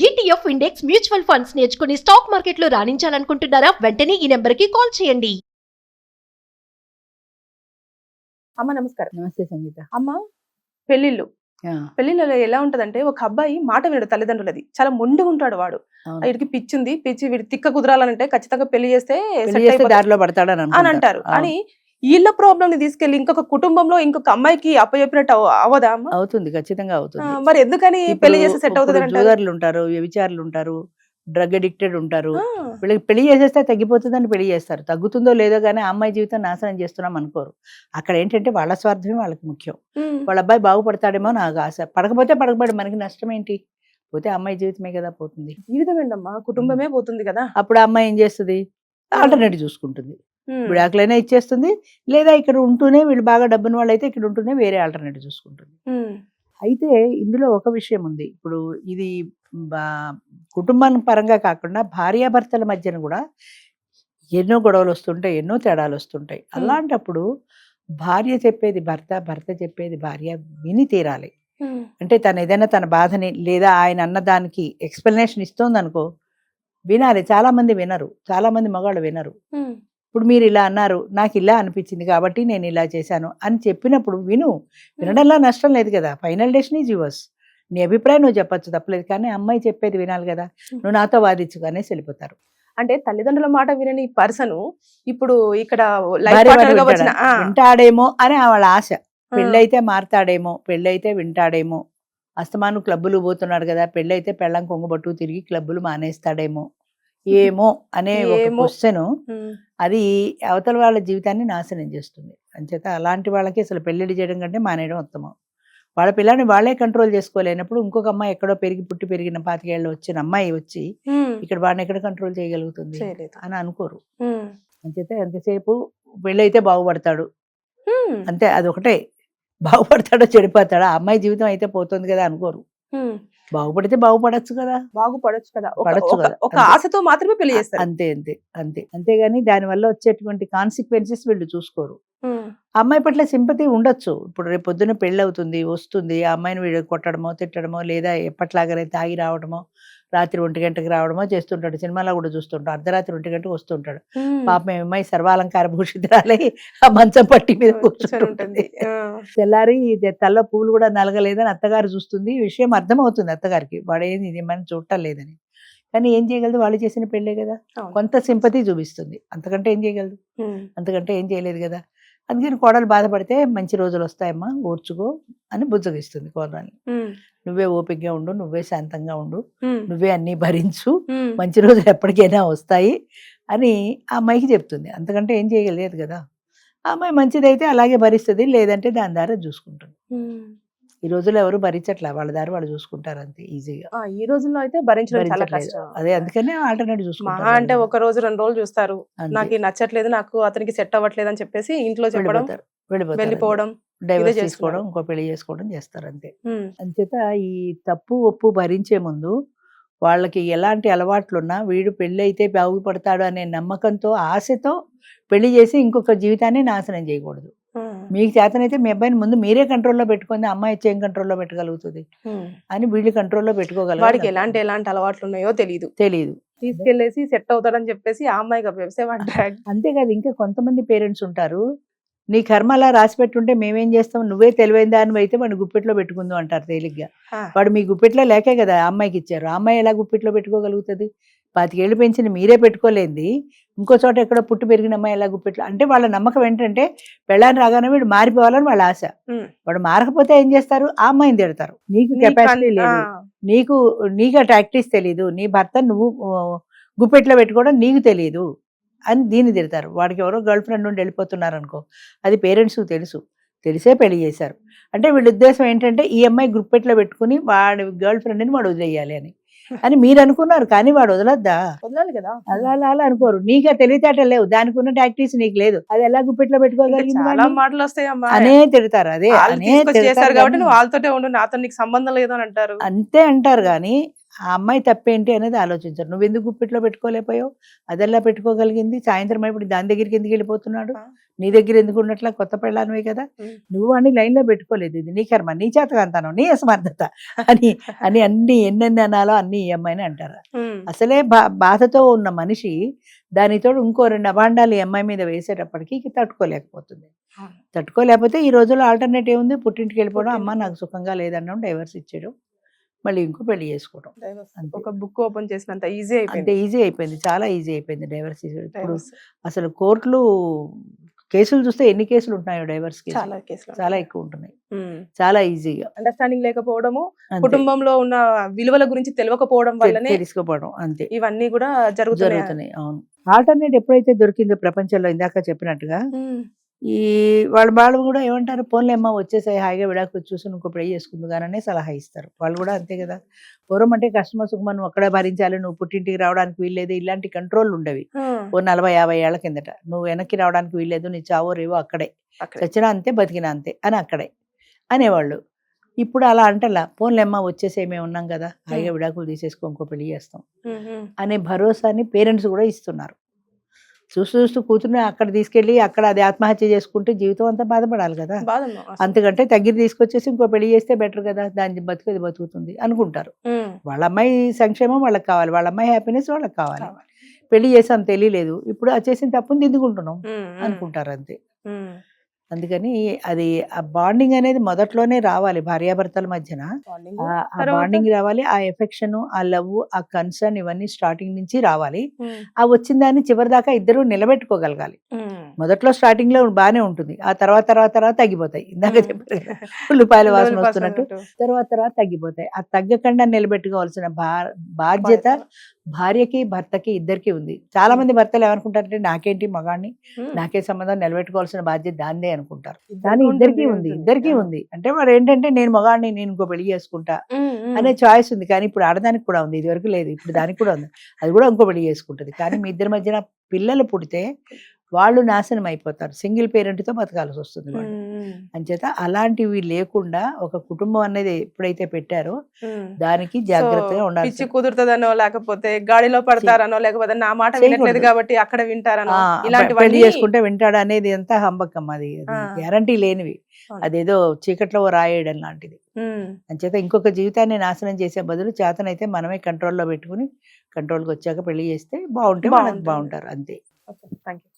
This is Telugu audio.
ఈటీఎఫ్ ఇండెక్స్ మ్యూచువల్ ఫండ్స్ నేర్చుకుని స్టాక్ మార్కెట్లో రాణించాలనుకుంటున్నారా? వెంటనే ఈ నెంబర్కి కాల్ చేయండి. అమ్మ నమస్కారం. నమస్తే సంగీత. అమ్మ పెళ్లిళ్ళు పెళ్లిళ్ళలో ఎలా ఉంటదంటే ఒక అబ్బాయి మాట వినడు తల్లిదండ్రులది, చాలా మొండిగా ఉంటాడు వాడు. వీడికి పిచ్చింది, వీడి తిక్క కుదరాలంటే ఖచ్చితంగా పెళ్లి చేస్తే దారిలో పడతాడని అని అంటారు. కానీ వీళ్ళ ప్రాబ్లం ని తీసుకెళ్లి ఇంకొక కుటుంబంలో ఇంకొక అమ్మాయికి అప్పచెప్పినట్టు అవదా అమ్మ? అవుతుంది, ఖచ్చితంగా అవుతుంది. మరి ఎందుకని పెళ్లి చేస్తే సెట్ అవుతుంది అంటే జోదరులు ఉంటారు, వ్యభిచారులు ఉంటారు, డ్రగ్ అడిక్టెడ్ ఉంటారు. వీళ్ళకి పెళ్లి చేసేస్తే తగ్గిపోతుందని పెళ్లి చేస్తారు. తగ్గుతుందో లేదో కానీ ఆ అమ్మాయి జీవితం నాశనం చేస్తున్నాం అనుకోరు. అక్కడ ఏంటంటే వాళ్ళ స్వార్థమే వాళ్ళకి ముఖ్యం. వాళ్ళ అబ్బాయి బాగుపడతాడేమో నాకు ఆశ. పడకపోతే పడకపోయాడు, మనకి నష్టం ఏంటి? పోతే అమ్మాయి జీవితమే కదా పోతుంది. జీవితం ఏంటమ్మా, కుటుంబమే పోతుంది కదా. అప్పుడు ఆ అమ్మాయి ఏం చేస్తుంది? ఆల్టర్నేటివ్ చూసుకుంటుంది. విడాకులైనా ఇచ్చేస్తుంది, లేదా ఇక్కడ ఉంటూనే వీళ్ళు బాగా డబ్బున్న వాళ్ళు అయితే ఇక్కడ ఉంటూనే వేరే ఆల్టర్నేటివ్ చూసుకుంటుంది. అయితే ఇందులో ఒక విషయం ఉంది. ఇప్పుడు ఇది కుటుంబం పరంగా కాకుండా భార్యాభర్తల మధ్యన కూడా ఎన్నో గొడవలు వస్తుంటాయి, ఎన్నో తేడాలు వస్తుంటాయి. అలాంటప్పుడు భార్య చెప్పేది భర్త, భర్త చెప్పేది భార్య విని తీరాలి. అంటే తను ఏదైనా తన బాధని లేదా ఆయన అన్నదానికి ఎక్స్ప్లెనేషన్ ఇస్తోంది అనుకో, వినాలి. చాలా మంది వినరు, చాలా మంది మగవాళ్ళు వినరు. ఇప్పుడు మీరు ఇలా అన్నారు, నాకు ఇలా అనిపించింది కాబట్టి నేను ఇలా చేశాను అని చెప్పినప్పుడు వినడంలో నష్టం లేదు కదా. Final decision is yours. నీ అభిప్రాయం నువ్వు చెప్పచ్చు, తప్పలేదు. కానీ అమ్మాయి చెప్పేది వినాలి కదా. నువ్వు నాతో వాదించుగానే వెళ్ళిపోతారు. అంటే తల్లిదండ్రుల మాట వినని పర్సన్ ఇప్పుడు ఇక్కడ వింటాడేమో అని వాళ్ళ ఆశ. పెళ్ళైతే మారతాడేమో, పెళ్ళైతే వింటాడేమో, అస్తమాను క్లబ్బులు పోతున్నాడు కదా, పెళ్ళైతే పెళ్ళం కొంగబట్టు తిరిగి క్లబ్బులు మానేస్తాడేమో, ఏమో అనే ఒక క్వశ్చన్ అది అవతల వాళ్ళ జీవితాన్ని నాశనం చేస్తుంది. అంచేత అలాంటి వాళ్ళకి అసలు పెళ్లిళ్ళు చేయడం కంటే మానేయడం ఉత్తమం. వాళ్ళ పిల్లని వాళ్ళే కంట్రోల్ చేసుకోలేనప్పుడు ఇంకొక అమ్మాయి ఎక్కడో పెరిగి పెరిగిన 25 ఏళ్ళు వచ్చిన అమ్మాయి వచ్చి ఇక్కడ వాడిని ఎక్కడ కంట్రోల్ చేయగలుగుతుంది అని అనుకోరు. అంచేత ఎంతసేపు పెళ్ళైతే బాగుపడతాడు అంతే, అదొకటే. బాగుపడతాడో చెడిపోతాడా, అమ్మాయి జీవితం అయితే పోతుంది కదా అనుకోరు. బాగుపడితే బాగుపడచ్చు కదా, ఒక ఆశతో మాత్రమే పెళ్లి చేస్తారు. అంతే అంతే అంతే. అంతేగాని దానివల్ల వచ్చేటువంటి కాన్సిక్వెన్సెస్ వీళ్ళు చూసుకోరు. అమ్మాయి పట్ల సింపతి ఉండొచ్చు. ఇప్పుడు రేపు పొద్దున్న పెళ్ళి అవుతుంది, వస్తుంది, ఆ అమ్మాయిని వీడు కొట్టడమో తిట్టడమో లేదా ఎప్పట్లాగానే తాగి రావడమో, రాత్రి 1 గంటకి రావడమో చేస్తుంటాడు. సినిమాలో కూడా చూస్తుంటాడు, అర్ధరాత్రి 1 గంటకు వస్తుంటాడు. పాపం అమ్మాయి సర్వాలంకార భూషితురాలై ఆ మంచం పట్టి మీద కూర్చుంటుంది. తెల్లారి తల్ల పూలు కూడా నలగలేదని అత్తగారు చూస్తుంది. ఈ విషయం అర్థమవుతుంది అత్తగారికి, వాడేది ఇది మనం చూడటం లేదని. కానీ ఏం చేయగలదు, వాళ్ళు చేసిన పెళ్ళే కదా. కొంత సింపతి చూపిస్తుంది, అంతకంటే ఏం చేయగలదు, అంతకంటే ఏం చేయలేదు కదా. అందుకని కోడలు బాధపడితే మంచి రోజులు వస్తాయమ్మా, ఓర్చుకో అని బుజ్జగిస్తుంది కోడల్ని. నువ్వే ఓపికగా ఉండు, నువ్వే శాంతంగా ఉండు, నువ్వే అన్ని భరించు, మంచి రోజులు ఎప్పటికైనా వస్తాయి అని ఆ అమ్మాయికి చెప్తుంది. అంతకంటే ఏం చేయగలేదు కదా. ఆ అమ్మాయి మంచిదైతే అలాగే భరిస్తుంది, లేదంటే దాని ద్వారా చూసుకుంటుంది. ఈ రోజుల్లో ఎవరు భరించట్లా, వాళ్ళ దారి వాళ్ళు చూసుకుంటారు అంతే ఈజీగా. ఈ రోజుల్లో అయితే భరించడం చాలా కష్టం. అదే అందుకనే ఆల్టర్నేటివ్ చూసుకుంటారు. అంటే 1 రోజు 2 రోజులు చూస్తారు, నాకు నచ్చట్లేదు, నాకు అతనికి సెట్ అవ్వట్లేదు అని చెప్పేసి ఇంట్లో చెప్పడం, వెళ్ళిపోవడం, డైవర్స్ చేసుకోవడం, ఇంకో పెళ్లి చేసుకోవడం చేస్తారు అంతే. అంచేత ఈ తప్పు ఒప్పు భరించే ముందు వాళ్ళకి ఎలాంటి అలవాట్లున్నా వీడు పెళ్లి అయితే బాగుపడతాడు అనే నమ్మకంతో ఆశతో పెళ్లి చేసి ఇంకొక జీవితాన్ని నాశనం చేయకూడదు. మీకు చేతనైతే మీ అబ్బాయిని ముందు మీరే కంట్రోల్లో పెట్టుకుంది, అమ్మాయి వచ్చి ఏం కంట్రోల్లో పెట్టగలుగుతుంది అని వీళ్ళు కంట్రోల్లో పెట్టుకోగలరు. వాడికి ఎలాంటి అలవాట్లు ఉన్నాయో తెలియదు, తీసుకెళ్లేసి సెట్ అవుతాడని చెప్పేసి ఆ అమ్మాయికి అంతేకాదు. ఇంకా కొంతమంది పేరెంట్స్ ఉంటారు, నీ కర్మ అలా రాసి పెట్టుంటే మేమేం చేస్తాం, నువ్వే తెలివైన దాని అయితే వాడిని గుప్పెట్లో పెట్టుకుందాం అంటారు తేలిగ్గా. వాడు మీ గుప్పెట్లో లేకే కదా అమ్మాయికి ఇచ్చారు. ఆ అమ్మాయి ఎలా గుప్పెట్లో పెట్టుకోగలుగుతుంది? 25 ఏళ్ళు పెంచిన మీరే పెట్టుకోలేంది ఇంకో చోట ఎక్కడో పుట్టి పెరిగిన అమ్మాయి ఎలా గుప్పెట్లో. అంటే వాళ్ళ నమ్మకం ఏంటంటే పెళ్ళాన్ని రాగానే వీడు మారిపోవాలని వాళ్ళ ఆశ. వాడు మారకపోతే ఏం చేస్తారు, ఆ అమ్మాయిని తిడతారు. నీకు కెపాసిటీ లేదు, నీకు ఆ ప్రాక్టీస్ తెలీదు, నీ భర్త నువ్వు గుప్పెట్లో పెట్టుకోవడం నీకు తెలియదు అని దీన్ని తిడతారు. వాడికి ఎవరో గర్ల్ ఫ్రెండ్ నుండి వెళ్ళిపోతున్నారు అనుకో, అది పేరెంట్స్కి తెలిసే పెళ్లి చేశారు. అంటే వీళ్ళ ఉద్దేశం ఏంటంటే ఈ అమ్మాయి గుప్పెట్లో పెట్టుకుని వాడి గర్ల్ ఫ్రెండ్ని వాడు వదిలేయాలి అని మీరు అనుకున్నారు. కానీ వాడు వదలాలి కదా, అలా అనుకోరు. నీకు తెలివితేటలు లేవు, దానికి ఉన్న టాక్టీస్ నీకు లేదు, అది ఎలా గుప్పెట్లో పెట్టుకోగలిగింది మాటలు వస్తాయి అనే తిడతారు. అదే చేశారు కాబట్టి వాళ్ళతోటే ఉండు, నాతో నీకు సంబంధం లేదు అని అంటారు. అంతే అంటారు. కానీ ఆ అమ్మాయి తప్పేంటి అనేది ఆలోచించరు. నువ్వు ఎందుకు గుప్పిట్లో పెట్టుకోలేకపోయావు, అదెలా పెట్టుకోగలిగింది, సాయంత్రం అయిపోయి దాని దగ్గరికి ఎందుకు వెళ్ళిపోతున్నాడు, నీ దగ్గర ఎందుకు ఉన్నట్లా, కొత్త పెళ్ళానివే కదా, నువ్వు అని లైన్లో పెట్టుకోలేదు, ఇది నీ కర్మ, నీ చేతకంతాను, నీ అసమర్థత అని అని అన్ని ఎన్నెన్ని అనాలో అన్ని ఈ అమ్మాయిని అంటారు. అసలే బాధతో ఉన్న మనిషి దానితో ఇంకో 2 అభాండాలు ఈ అమ్మాయి మీద వేసేటప్పటికి ఇక తట్టుకోలేకపోతుంది. తట్టుకోలేకపోతే ఈ రోజుల్లో ఆల్టర్నేటివ్ ఉంది, పుట్టింటికి వెళ్ళిపోవడం, అమ్మ నాకు సుఖంగా లేదన్నాం, డైవర్స్ ఇచ్చేయడం, మళ్ళీ ఇంకో పెళ్లి చేసుకోవడం. ఒక బుక్ ఓపెన్ చేసినంత ఈజీ అంతే అయిపోయింది. ఈజీ అయిపోయింది, చాలా ఈజీ అయిపోయింది డైవర్స్. ఇప్పుడు అసలు కోర్టులు కేసులు చూస్తే ఎన్ని కేసులు ఉంటున్నాయో డైవర్స్ కేసులు, చాలా కేసులు చాలా ఎక్కువ ఉంటున్నాయి, చాలా ఈజీగా. అండర్స్టాండింగ్ లేకపోవడము, అంతే. కుటుంబంలో ఉన్న విలువల గురించి తెలియకపోవడం వల్లనే తెలుసుకోవడం అంతే ఇవన్నీ కూడా జరుగుతున్నాయి. జరుగుతున్నాయి. అవును, ఆల్టర్నేట్ ఎప్పుడైతే దొరికిందో ప్రపంచంలో, ఇందాక చెప్పినట్టుగా ఈ వాళ్ళు కూడా ఏమంటారు, పోన్లేమ్మా వచ్చేసాయి, హాయిగా విడాకులు చూసి ఇంకో పెళ్లి చేసుకుందు కానీ సలహా ఇస్తారు. వాళ్ళు కూడా అంతే కదా, పూర్వం అంటే కష్టమ సుఖమా నువ్వు అక్కడే భరించాలి, నువ్వు పుట్టింటికి రావడానికి వీల్లేదు, ఇలాంటి కంట్రోల్ ఉండేవి. ఓ 40-50 ఏళ్ల కిందట, నువ్వు వెనక్కి రావడానికి వీల్లేదు, నీ చావో రేవో అక్కడే, చచ్చినా అంతే బతికినా అంతే అని అక్కడే అనేవాళ్ళు. ఇప్పుడు అలా అంటలా, పోన్లేమ్మా వచ్చేసే మేము ఉన్నాం కదా, హాయిగా విడాకులు తీసేసుకో ఇంకో పెళ్లి చేస్తాం అనే భరోసాని పేరెంట్స్ కూడా ఇస్తున్నారు. చూస్తూ కూతురుని అక్కడ తీసుకెళ్ళి అక్కడ అది ఆత్మహత్య చేసుకుంటే జీవితం అంతా బాధపడాలి కదా, అంతకంటే తగ్గి తీసుకొచ్చేసి ఇంకో పెళ్లి చేస్తే బెటర్ కదా, దాని బతుకుది బతుకుతుంది అనుకుంటారు. వాళ్ళ అమ్మాయి సంక్షేమం వాళ్ళకి కావాలి, వాళ్ళ అమ్మాయి హ్యాపీనెస్ వాళ్ళకి కావాలి. పెళ్లి చేసాం తెలియలేదు, ఇప్పుడు ఆ చేసిన తప్పుని దిద్దుకుంటున్నాం అనుకుంటారు అంతే. అందుకని అది ఆ బాండింగ్ అనేది మొదట్లోనే రావాలి భార్యాభర్తల మధ్యన, ఆ బాండింగ్ రావాలి, ఆ ఎఫెక్షన్, ఆ లవ్, ఆ కన్సర్న్, ఇవన్నీ స్టార్టింగ్ నుంచి రావాలి. ఆ వచ్చిన దాన్ని చివరి దాకా ఇద్దరు నిలబెట్టుకోగలగాలి. మొదట్లో స్టార్టింగ్ లో బాగానే ఉంటుంది, ఆ తర్వాత తగ్గిపోతాయి. ఇందాక చెప్పారు కదా, ఉల్లిపాయల వాసన వస్తున్నట్టు తర్వాత తగ్గిపోతాయి. ఆ తగ్గకుండా నిలబెట్టుకోవాల్సిన బాధ్యత భార్యకి భర్తకి ఇద్దరికి ఉంది. చాలా మంది భర్తలు ఏమనుకుంటారంటే నాకేంటి మగాడిని, నాకే సంబంధం, నిలబెట్టుకోవాల్సిన బాధ్యత దాన్నే అనుకుంటారు. కానీ ఇద్దరికి ఉంది. అంటే వాడు ఏంటంటే నేను మగాడిని, నేను ఇంకో పెళ్లి చేసుకుంటా అనే చాయిస్ ఉంది. కానీ ఇప్పుడు ఆడదానికి కూడా ఉంది, ఇది వరకు లేదు, ఇప్పుడు దానికి కూడా ఉంది, అది కూడా ఇంకో పెళ్లి చేసుకుంటది. కానీ మీ ఇద్దరి మధ్యన పిల్లలు పుడితే వాళ్ళు నాశనం అయిపోతారు, సింగిల్ పేరెంట్ తో బతకాల్సి వస్తుంది వాళ్ళు. అంచేత అలాంటివి లేకుండా ఒక కుటుంబం అనేది ఎప్పుడైతే పెట్టారో దానికి జాగ్రత్తగా ఉండాలి. పిచ్చి కుదురుతుందనో, లేకపోతే గాడిలో పడతారనో, లేకపోతే నా మాట వినట్లేదు కాబట్టి అక్కడ వింటారనో, పెళ్లి చేసుకుంటే వింటాడు అనేది ఎంత హంబకం, అది గ్యారంటీ లేనివి, అదేదో చీకట్లో రాయడం లాంటిది. అంచేత ఇంకొక జీవితాన్ని నాశనం చేసే బదులు చేతనైతే మనమే కంట్రోల్లో పెట్టుకుని, కంట్రోల్కి వచ్చాక పెళ్లి చేస్తే బాగుంటే బాగుంటారు అంతే. Thank you.